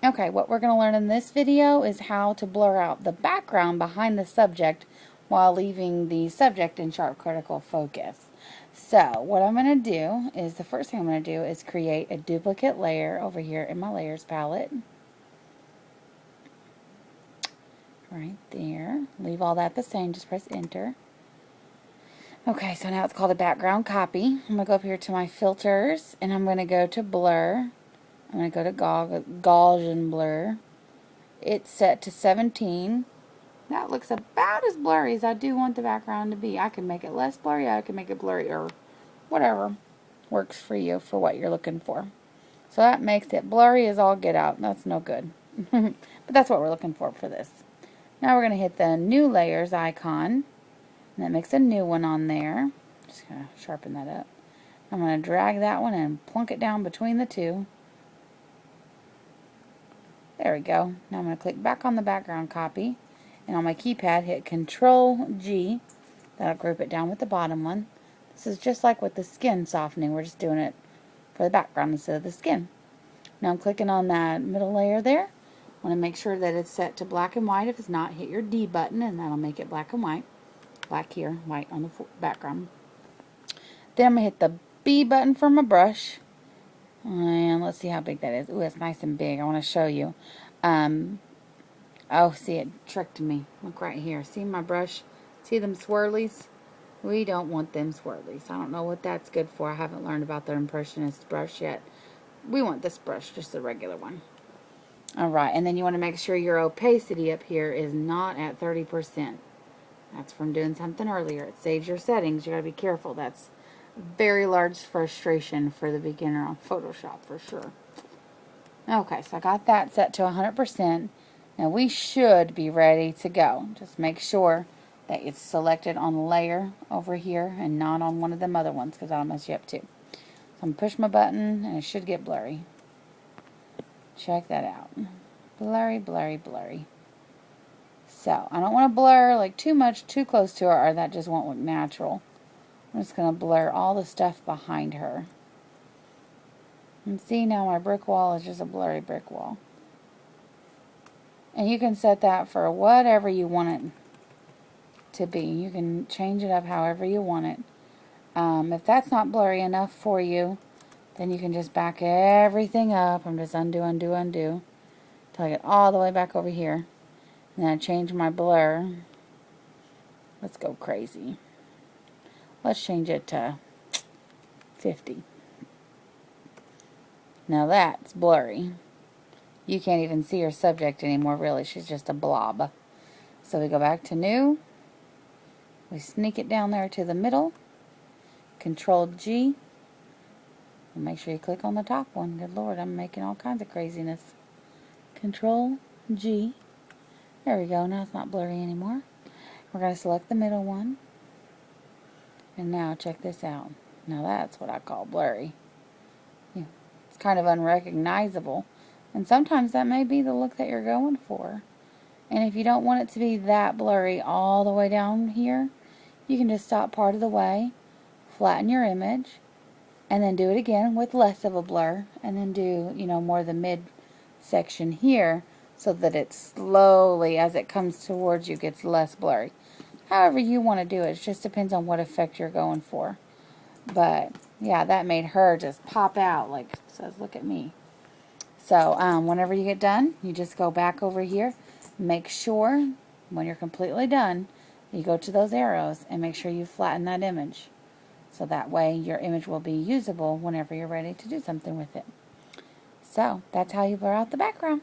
Okay, what we're going to learn in this video is how to blur out the background behind the subject while leaving the subject in sharp critical focus. So what I'm going to do is, the first thing I'm going to do is create a duplicate layer over here in my layers palette. Right there. Leave all that the same, just press enter. Okay, so now it's called a background copy. I'm going to go up here to my filters and I'm going to go to blur. I'm going to go to Gaussian blur. It's set to 17. That looks about as blurry as I do want the background to be. I can make it less blurry, I can make it blurry, or whatever works for you for what you're looking for. So that makes it blurry as all get out. That's no good. But that's what we're looking for this. Now we're going to hit the new layers icon. And that makes a new one on there. Just going to sharpen that up. I'm going to drag that one and plunk it down between the two. There we go. Now I'm going to click back on the background copy. And on my keypad, hit Control G. That'll group it down with the bottom one. This is just like with the skin softening. We're just doing it for the background instead of the skin. Now I'm clicking on that middle layer there. I want to make sure that it's set to black and white. If it's not, hit your D button and that'll make it black and white. Black here, white on the background. Then I'm going to hit the B button for my brush. And let's see how big that is. Ooh, it's nice and big. I want to show you. Oh, see, it tricked me. Look right here. See my brush? See them swirlies? We don't want them swirlies. I don't know what that's good for. I haven't learned about the Impressionist brush yet. We want this brush, just the regular one. Alright, and then you want to make sure your opacity up here is not at 30%. That's from doing something earlier. It saves your settings. You got to be careful. That's very large frustration for the beginner on Photoshop for sure. Okay, so I got that set to 100%. Now we should be ready to go. Just make sure that it's selected on layer over here and not on one of them other ones, because that'll mess you up too. So I'm going to push my button and it should get blurry. Check that out. Blurry, blurry, blurry. So I don't want to blur like too much, too close to her, or that just won't look natural. I'm just going to blur all the stuff behind her. And see, now my brick wall is just a blurry brick wall. And you can set that for whatever you want it to be. You can change it up however you want it. If that's not blurry enough for you, then you can just back everything up. I'm just undo, undo, undo until I get all the way back over here. And then I change my blur. Let's go crazy. Let's change it to 50. Now that's blurry. You can't even see her subject anymore, really. She's just a blob. So we go back to new. We sneak it down there to the middle. Control G. And make sure you click on the top one. Good Lord, I'm making all kinds of craziness. Control G. There we go. Now it's not blurry anymore. We're going to select the middle one. And now check this out. Now that's what I call blurry. Yeah, it's kind of unrecognizable. And sometimes that may be the look that you're going for. And if you don't want it to be that blurry all the way down here, you can just stop part of the way, flatten your image, and then do it again with less of a blur, and then do, more of the mid section here, so that it slowly, as it comes towards you, gets less blurry. However you want to do it, it just depends on what effect you're going for. But yeah, that made her just pop out, like it says, look at me. So whenever you get done, you just go back over here. Make sure when you're completely done, you go to those arrows and make sure you flatten that image. So that way your image will be usable whenever you're ready to do something with it. So that's how you blur out the background.